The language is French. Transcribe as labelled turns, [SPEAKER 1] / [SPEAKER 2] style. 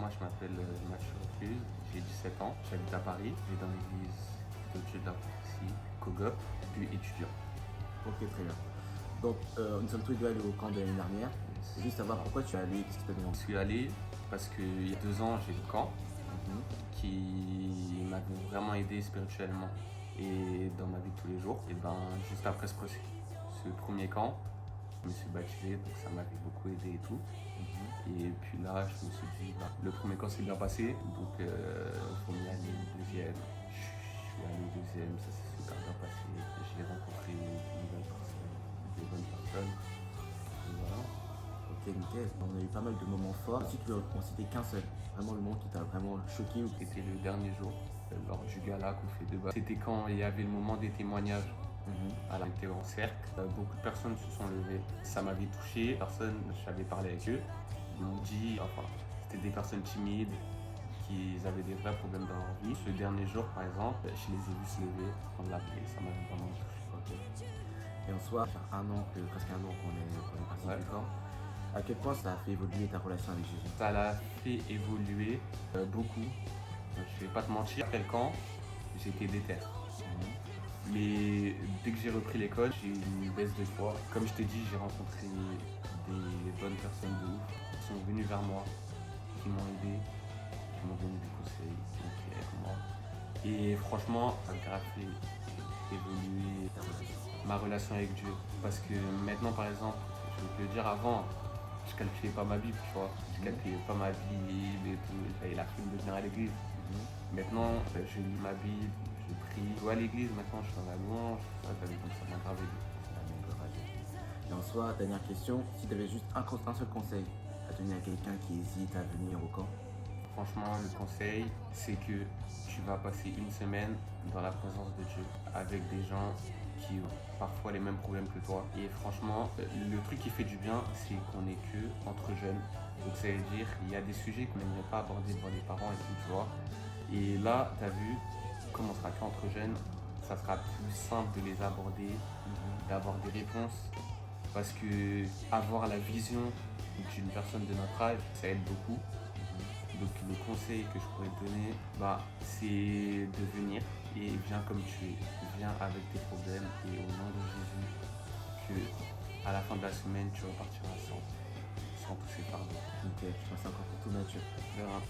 [SPEAKER 1] Moi, je m'appelle Mathieu Recluse, j'ai 17 ans, j'habite à Paris, je vais dans l'église de Dieu de la prophétie, Cogop, puis étudiant.
[SPEAKER 2] Ok, très bien. Donc, nous sommes tous les deux allés au camp de l'année dernière. Je veux juste savoir pourquoi tu es allé, qu'est-ce qui t'a demandé?
[SPEAKER 1] Je suis allé parce qu'il y a 2 ans, j'ai eu le camp qui m'a vraiment aidé spirituellement et dans ma vie de tous les jours. Et ben, juste après ce premier camp, je me suis baptisé, donc ça m'avait beaucoup aidé et tout. Et puis là, je me suis dit, le premier camp s'est bien passé, donc il faut mieux aller au deuxième. Je suis allé au deuxième, ça s'est super bien passé. J'ai rencontré de bonnes personnes. Et voilà.
[SPEAKER 2] Ok, nickel. On a eu pas mal de moments forts. Si tu veux en citer qu'un seul, vraiment le moment qui t'a vraiment choqué ou...
[SPEAKER 1] C'était le dernier jour, lors du gala qu'on fait de bas. C'était quand il y avait le moment des témoignages. À la était en cercle, beaucoup de personnes se sont levées. Ça m'avait touché, j'avais parlé avec eux. Ils m'ont dit, c'était des personnes timides qui avaient des vrais problèmes dans leur vie. Ce dernier jour, par exemple, je les ai vus se lever, prendre la paix, ça m'avait vraiment touché.
[SPEAKER 2] Ok. Et en soi, ça fait presque un an qu'on est parti
[SPEAKER 1] Ouais.
[SPEAKER 2] du camp. À quel point ça a fait évoluer ta relation avec Jésus?
[SPEAKER 1] Ça l'a fait évoluer beaucoup. Je vais pas te mentir, après le camp, j'étais déter. Mais dès que j'ai repris l'école, j'ai eu une baisse de foi. Comme je t'ai dit, j'ai rencontré des bonnes personnes de ouf qui sont venues vers moi, qui m'ont aidé, qui m'ont donné des conseils, qui ont prié avec moi. Et franchement, ça a grave fait évoluer ma relation avec Dieu. Parce que maintenant, par exemple, je vais te le dire, avant, je calculais pas ma Bible, tu vois. Je calculais pas ma Bible et tout. J'avais la flemme de venir à l'église. Maintenant, je lis ma Bible, je prie. Je vais à l'église, maintenant je suis dans la louange, ça, t'as vu comme ça m'a grave aidé.
[SPEAKER 2] Et en soi, dernière question, si tu avais juste un seul conseil à donner à quelqu'un qui hésite à venir au camp?
[SPEAKER 1] Franchement, le conseil, c'est que tu vas passer une semaine dans la présence de Dieu avec des gens qui ont parfois les mêmes problèmes que toi. Et franchement, le truc qui fait du bien, c'est qu'on est que entre jeunes. Donc ça veut dire qu'il y a des sujets qu'on n'aimerait pas aborder devant les parents et tout, tu vois. Et là, tu as vu, comme on sera qu'entre jeunes, ça sera plus simple de les aborder, d'avoir des réponses. Parce que avoir la vision d'une personne de notre âge, ça aide beaucoup. Donc le conseil que je pourrais te donner, c'est de venir et viens comme tu es. Viens avec tes problèmes et au nom de Jésus, que à la fin de la semaine, tu repartiras sans tous ces fardeaux.
[SPEAKER 2] Ok, je pense encore pour tout Mathieu.
[SPEAKER 1] De rien.